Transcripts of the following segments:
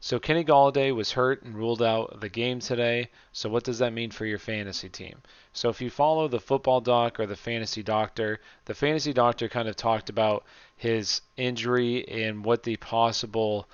So Kenny Golladay was hurt and ruled out of the game today. So what does that mean for your fantasy team? So if you follow the football doc or the fantasy doctor kind of talked about his injury and what the possible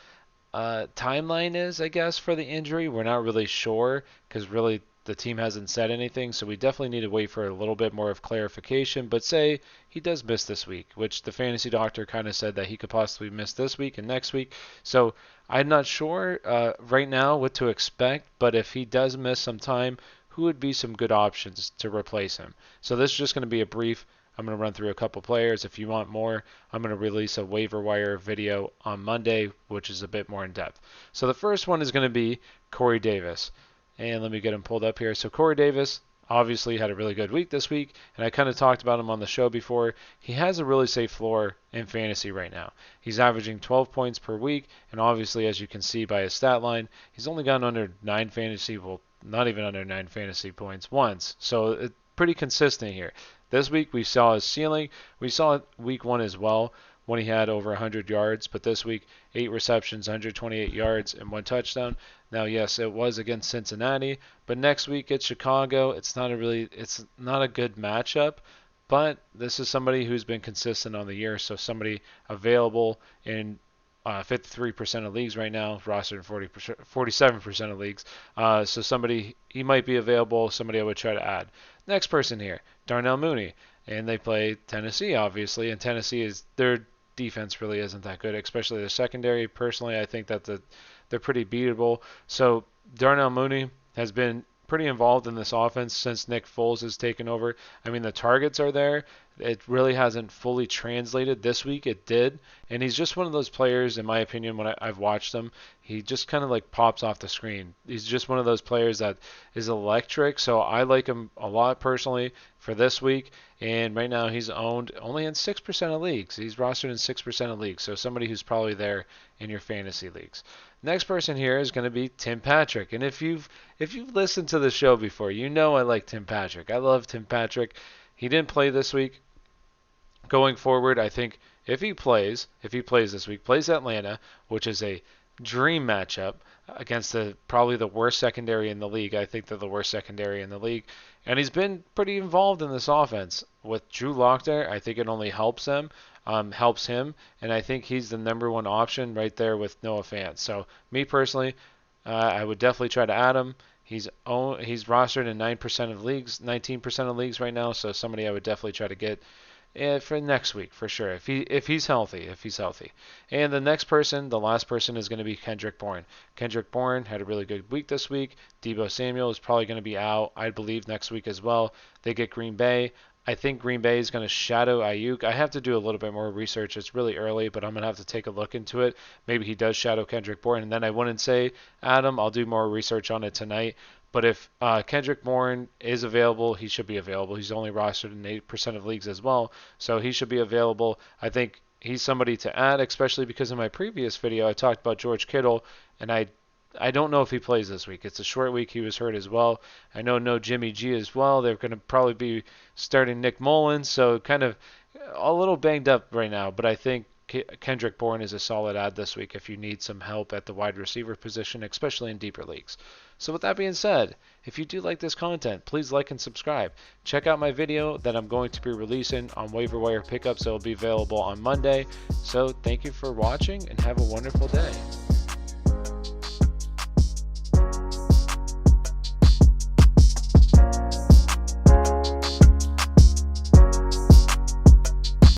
timeline is, I guess, for the injury. We're not really sure because really the team hasn't said anything, so we definitely need to wait for a little bit more of clarification. But say he does miss this week, which the fantasy doctor kind of said that he could possibly miss this week and next week. So I'm not sure right now what to expect, but if he does miss some time, who would be some good options to replace him? So this is just going to be a brief. I'm going to run through a couple players. If you want more, I'm going to release a waiver wire video on Monday, which is a bit more in depth. So the first one is going to be Corey Davis. And let me get him pulled up here. So Corey Davis obviously had a really good week this week, and I kind of talked about him on the show before. He has a really safe floor in fantasy right now. He's averaging 12 points per week, and obviously, as you can see by his stat line, he's only gotten under 9 fantasy, well, not even under 9 fantasy points once. So it's pretty consistent here. This week we saw his ceiling. We saw it week 1 as well when he had over 100 yards, but this week 8 receptions, 128 yards, and 1 touchdown. Now, yes, it was against Cincinnati, but next week it's Chicago. It's not a good matchup, but this is somebody who's been consistent on the year, so somebody available in 53% of leagues right now, rostered in 47% of leagues. So somebody, he might be available, somebody I would try to add. Next person here, Darnell Mooney. And they play Tennessee, obviously, and Tennessee is their defense really isn't that good, especially the secondary. Personally, I think that they're pretty beatable. So Darnell Mooney has been pretty involved in this offense since Nick Foles has taken over. I mean, the targets are there. It really hasn't fully translated. This week it did, and he's just one of those players, in my opinion, when I've watched him, he just kind of like pops off the screen. He's just one of those players that is electric, so I like him a lot personally for this week, and right now he's owned only in 6% of leagues. He's rostered in 6% of leagues, so somebody who's probably there in your fantasy leagues. Next person here is going to be Tim Patrick, and if you've listened to the show before, you know I like Tim Patrick. I love Tim Patrick. He didn't play this week. Going forward, I think if he plays this week, plays Atlanta, which is a dream matchup against probably the worst secondary in the league. I think they're the worst secondary in the league. And he's been pretty involved in this offense. With Drew Lock there, I think it only helps him, and I think he's the number one option right there with Noah Fant. So me personally, I would definitely try to add him. He's rostered in 9% of leagues, 19% of leagues right now, so somebody I would definitely try to get for next week for sure if he's healthy. And the last person is going to be Kendrick Bourne. Kendrick Bourne had a really good week this week. Deebo Samuel is probably going to be out, I believe, next week as well. They get Green Bay. I think Green Bay is going to shadow Ayuk. I have to do a little bit more research. It's really early, but I'm going to have to take a look into it. Maybe he does shadow Kendrick Bourne, and then I wouldn't say Adam. I'll do more research on it tonight. But if Kendrick Bourne is available, he should be available. He's only rostered in 8% of leagues as well, so he should be available. I think he's somebody to add, especially because in my previous video I talked about George Kittle, and I don't know if he plays this week. It's a short week. He was hurt as well. I know no Jimmy G as well. They're going to probably be starting Nick Mullins, so kind of a little banged up right now. But I think Kendrick Bourne is a solid add this week if you need some help at the wide receiver position, especially in deeper leagues. So with that being said, if you do like this content, please like and subscribe. Check out my video that I'm going to be releasing on waiver wire pickups. It will be available on Monday. So thank you for watching and have a wonderful day.